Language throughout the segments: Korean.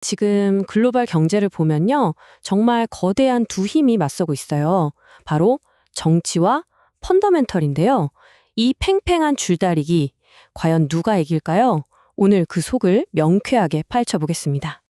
지금 글로벌 경제를 보면요. 정말 거대한 두 힘이 맞서고 있어요. 바로 정치와 펀더멘털인데요. 이 팽팽한 줄다리기, 과연 누가 이길까요? 오늘 그 속을 명쾌하게 파헤쳐보겠습니다.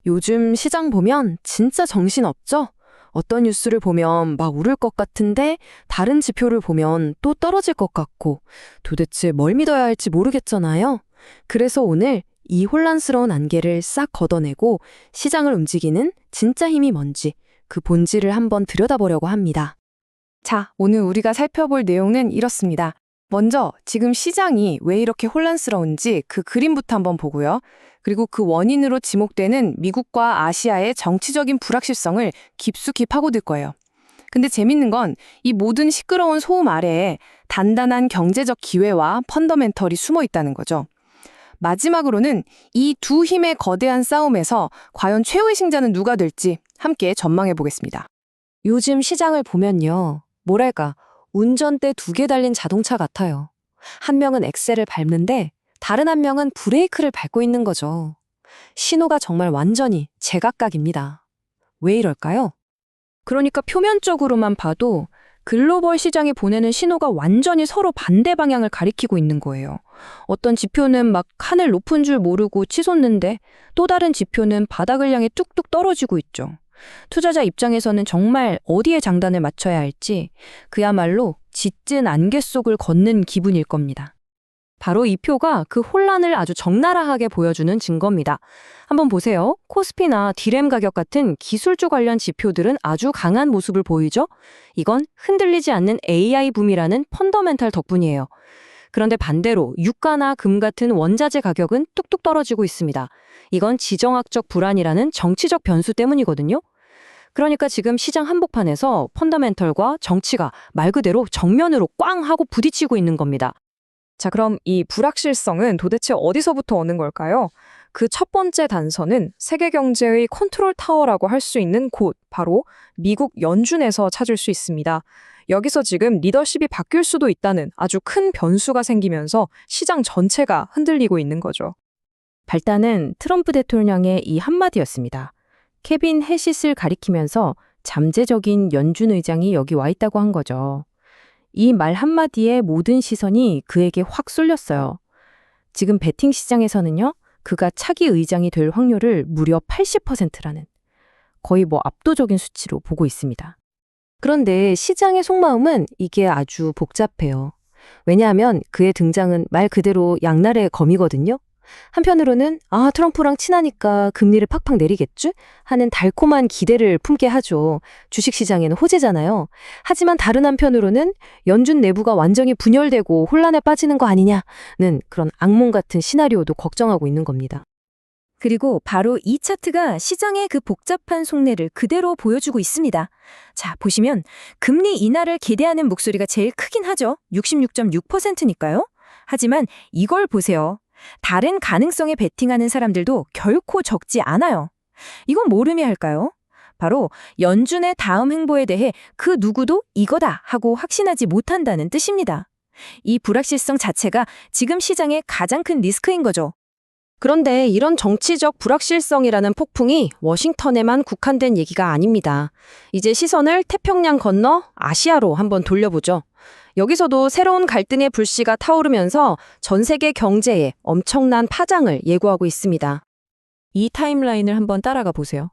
요즘 시장 보면 진짜 정신없죠? 어떤 뉴스를 보면 막 오를 것 같은데 다른 지표를 보면 또 떨어질 것 같고 도대체 뭘 믿어야 할지 모르겠잖아요. 그래서 오늘 이 혼란스러운 안개를 싹 걷어내고 시장을 움직이는 진짜 힘이 뭔지 그 본질을 한번 들여다보려고 합니다. 자, 오늘 우리가 살펴볼 내용은 이렇습니다. 먼저 지금 시장이 왜 이렇게 혼란스러운지 그 그림부터 한번 보고요. 그리고 그 원인으로 지목되는 미국과 아시아의 정치적인 불확실성을 깊숙이 파고들 거예요. 근데 재밌는 건 이 모든 시끄러운 소음 아래에 단단한 경제적 기회와 펀더멘털이 숨어 있다는 거죠. 마지막으로는 이 두 힘의 거대한 싸움에서 과연 최후의 승자는 누가 될지 함께 전망해 보겠습니다. 요즘 시장을 보면요. 뭐랄까, 운전대 두 개 달린 자동차 같아요. 한 명은 엑셀을 밟는데 다른 한 명은 브레이크를 밟고 있는 거죠. 신호가 정말 완전히 제각각입니다. 왜 이럴까요? 그러니까 표면적으로만 봐도 글로벌 시장이 보내는 신호가 완전히 서로 반대 방향을 가리키고 있는 거예요. 어떤 지표는 막 하늘 높은 줄 모르고 치솟는데 또 다른 지표는 바닥을 향해 뚝뚝 떨어지고 있죠. 투자자 입장에서는 정말 어디에 장단을 맞춰야 할지 그야말로 짙은 안개 속을 걷는 기분일 겁니다. 바로 이 표가 그 혼란을 아주 적나라하게 보여주는 증거입니다. 한번 보세요. 코스피나 디램 가격 같은 기술주 관련 지표들은 아주 강한 모습을 보이죠? 이건 흔들리지 않는 AI 붐이라는 펀더멘탈 덕분이에요. 그런데 반대로 유가나 금 같은 원자재 가격은 뚝뚝 떨어지고 있습니다. 이건 지정학적 불안이라는 정치적 변수 때문이거든요. 그러니까 지금 시장 한복판에서 펀더멘털과 정치가 말 그대로 정면으로 꽝 하고 부딪히고 있는 겁니다. 자, 그럼 이 불확실성은 도대체 어디서부터 오는 걸까요? 그 첫 번째 단서는 세계 경제의 컨트롤 타워라고 할 수 있는 곳, 바로 미국 연준에서 찾을 수 있습니다. 여기서 지금 리더십이 바뀔 수도 있다는 아주 큰 변수가 생기면서 시장 전체가 흔들리고 있는 거죠. 발단은 트럼프 대통령의 이 한마디였습니다. 케빈 해싯을 가리키면서 잠재적인 연준 의장이 여기 와 있다고 한 거죠. 이 말 한마디에 모든 시선이 그에게 확 쏠렸어요. 지금 베팅 시장에서는요, 그가 차기 의장이 될 확률을 무려 80%라는 거의 압도적인 수치로 보고 있습니다. 그런데 시장의 속마음은 이게 아주 복잡해요. 왜냐하면 그의 등장은 말 그대로 양날의 검이거든요. 한편으로는 트럼프랑 친하니까 금리를 팍팍 내리겠죠? 하는 달콤한 기대를 품게 하죠. 주식시장에는 호재잖아요. 하지만 다른 한편으로는 연준 내부가 완전히 분열되고 혼란에 빠지는 거 아니냐는 그런 악몽 같은 시나리오도 걱정하고 있는 겁니다. 그리고 바로 이 차트가 시장의 그 복잡한 속내를 그대로 보여주고 있습니다. 자, 보시면 금리 인하를 기대하는 목소리가 제일 크긴 하죠. 66.6%니까요. 하지만 이걸 보세요. 다른 가능성에 베팅하는 사람들도 결코 적지 않아요. 이건 뭘 의미할까요? 바로 연준의 다음 행보에 대해 그 누구도 이거다 하고 확신하지 못한다는 뜻입니다. 이 불확실성 자체가 지금 시장의 가장 큰 리스크인 거죠. 그런데 이런 정치적 불확실성이라는 폭풍이 워싱턴에만 국한된 얘기가 아닙니다. 이제 시선을 태평양 건너 아시아로 한번 돌려보죠. 여기서도 새로운 갈등의 불씨가 타오르면서 전 세계 경제에 엄청난 파장을 예고하고 있습니다. 이 타임라인을 한번 따라가 보세요.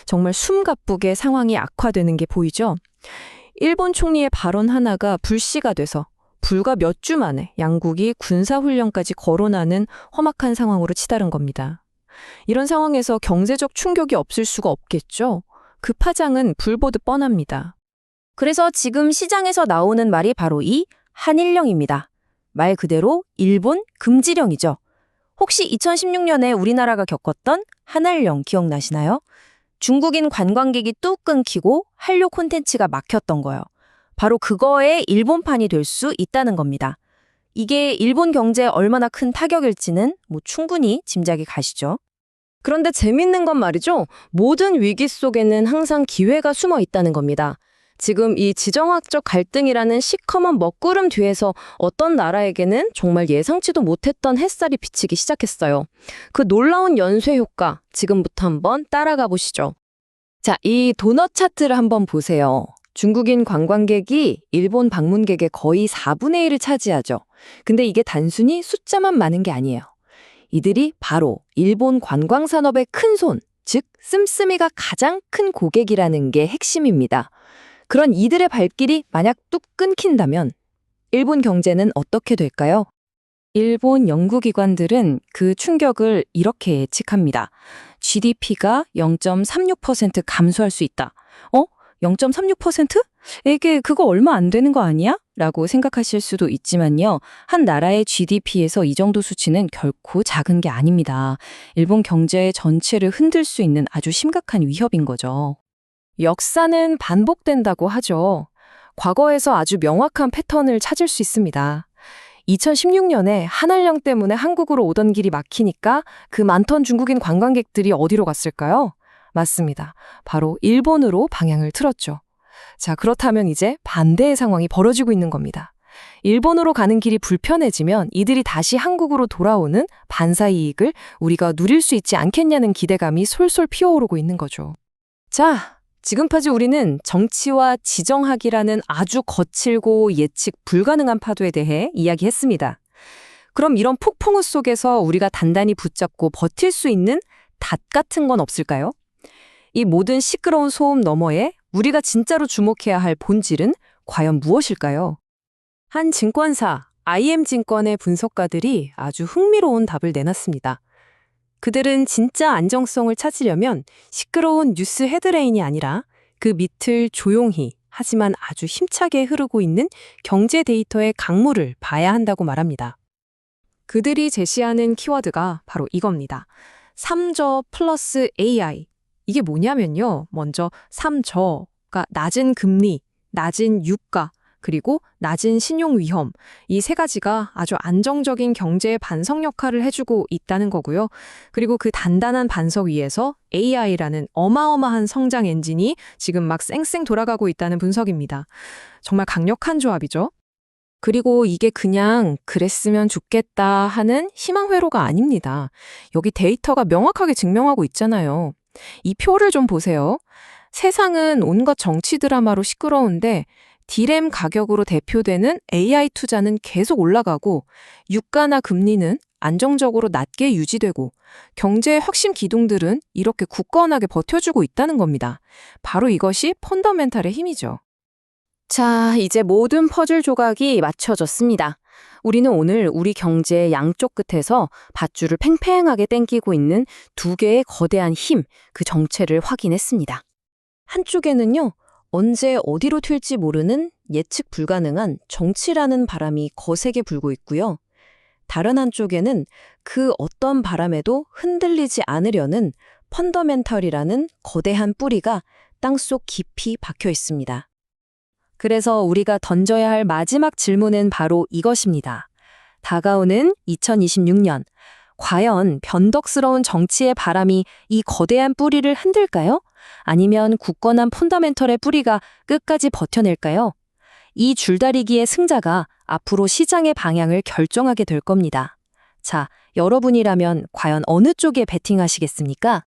정말 숨가쁘게 상황이 악화되는 게 보이죠? 일본 총리의 발언 하나가 불씨가 돼서 불과 몇 주 만에 양국이 군사훈련까지 거론하는 험악한 상황으로 치달은 겁니다. 이런 상황에서 경제적 충격이 없을 수가 없겠죠? 그 파장은 불보듯 뻔합니다. 그래서 지금 시장에서 나오는 말이 바로 이 한일령입니다. 말 그대로 일본 금지령이죠. 혹시 2016년에 우리나라가 겪었던 한일령 기억나시나요? 중국인 관광객이 뚝 끊기고 한류 콘텐츠가 막혔던 거요. 바로 그거의 일본판이 될 수 있다는 겁니다. 이게 일본 경제에 얼마나 큰 타격일지는 충분히 짐작이 가시죠. 그런데 재밌는 건 말이죠. 모든 위기 속에는 항상 기회가 숨어 있다는 겁니다. 지금 이 지정학적 갈등이라는 시커먼 먹구름 뒤에서 어떤 나라에게는 정말 예상치도 못했던 햇살이 비치기 시작했어요. 그 놀라운 연쇄 효과, 지금부터 한번 따라가 보시죠. 자, 이 도넛 차트를 한번 보세요. 중국인 관광객이 일본 방문객의 거의 4분의 1을 차지하죠. 근데 이게 단순히 숫자만 많은 게 아니에요. 이들이 바로 일본 관광산업의 큰손, 즉 씀씀이가 가장 큰 고객이라는 게 핵심입니다. 그런 이들의 발길이 만약 뚝 끊긴다면 일본 경제는 어떻게 될까요? 일본 연구기관들은 그 충격을 이렇게 예측합니다. GDP가 0.36% 감소할 수 있다. 0.36%? 이게 그거 얼마 안 되는 거 아니야? 라고 생각하실 수도 있지만요. 한 나라의 GDP에서 이 정도 수치는 결코 작은 게 아닙니다. 일본 경제 전체를 흔들 수 있는 아주 심각한 위협인 거죠. 역사는 반복된다고 하죠. 과거에서 아주 명확한 패턴을 찾을 수 있습니다. 2016년에 한알령 때문에 한국으로 오던 길이 막히니까 그 많던 중국인 관광객들이 어디로 갔을까요? 맞습니다. 바로 일본으로 방향을 틀었죠. 자, 그렇다면 이제 반대의 상황이 벌어지고 있는 겁니다. 일본으로 가는 길이 불편해지면 이들이 다시 한국으로 돌아오는 반사 이익을 우리가 누릴 수 있지 않겠냐는 기대감이 솔솔 피어오르고 있는 거죠. 자, 지금까지 우리는 정치와 지정학이라는 아주 거칠고 예측 불가능한 파도에 대해 이야기했습니다. 그럼 이런 폭풍우 속에서 우리가 단단히 붙잡고 버틸 수 있는 닷 같은 건 없을까요? 이 모든 시끄러운 소음 너머에 우리가 진짜로 주목해야 할 본질은 과연 무엇일까요? 한 증권사, IM증권의 분석가들이 아주 흥미로운 답을 내놨습니다. 그들은 진짜 안정성을 찾으려면 시끄러운 뉴스 헤드라인이 아니라 그 밑을 조용히 하지만 아주 힘차게 흐르고 있는 경제 데이터의 강물을 봐야 한다고 말합니다. 그들이 제시하는 키워드가 바로 이겁니다. 3저 플러스 AI. 이게 뭐냐면요. 먼저 3저가 낮은 금리, 낮은 유가, 그리고 낮은 신용 위험, 이 세 가지가 아주 안정적인 경제의 반석 역할을 해주고 있다는 거고요. 그리고 그 단단한 반석 위에서 AI라는 어마어마한 성장 엔진이 지금 막 쌩쌩 돌아가고 있다는 분석입니다. 정말 강력한 조합이죠. 그리고 이게 그냥 그랬으면 좋겠다 하는 희망 회로가 아닙니다. 여기 데이터가 명확하게 증명하고 있잖아요. 이 표를 좀 보세요. 세상은 온갖 정치 드라마로 시끄러운데 디램 가격으로 대표되는 AI 투자는 계속 올라가고 유가나 금리는 안정적으로 낮게 유지되고 경제의 핵심 기둥들은 이렇게 굳건하게 버텨주고 있다는 겁니다. 바로 이것이 펀더멘탈의 힘이죠. 자, 이제 모든 퍼즐 조각이 맞춰졌습니다. 우리는 오늘 우리 경제의 양쪽 끝에서 밧줄을 팽팽하게 당기고 있는 두 개의 거대한 힘, 그 정체를 확인했습니다. 한쪽에는요, 언제 어디로 튈지 모르는 예측 불가능한 정치라는 바람이 거세게 불고 있고요. 다른 한쪽에는 그 어떤 바람에도 흔들리지 않으려는 펀더멘털이라는 거대한 뿌리가 땅속 깊이 박혀 있습니다. 그래서 우리가 던져야 할 마지막 질문은 바로 이것입니다. 다가오는 2026년, 과연 변덕스러운 정치의 바람이 이 거대한 뿌리를 흔들까요? 아니면 굳건한 펀더멘털의 뿌리가 끝까지 버텨낼까요? 이 줄다리기의 승자가 앞으로 시장의 방향을 결정하게 될 겁니다. 자, 여러분이라면 과연 어느 쪽에 베팅하시겠습니까?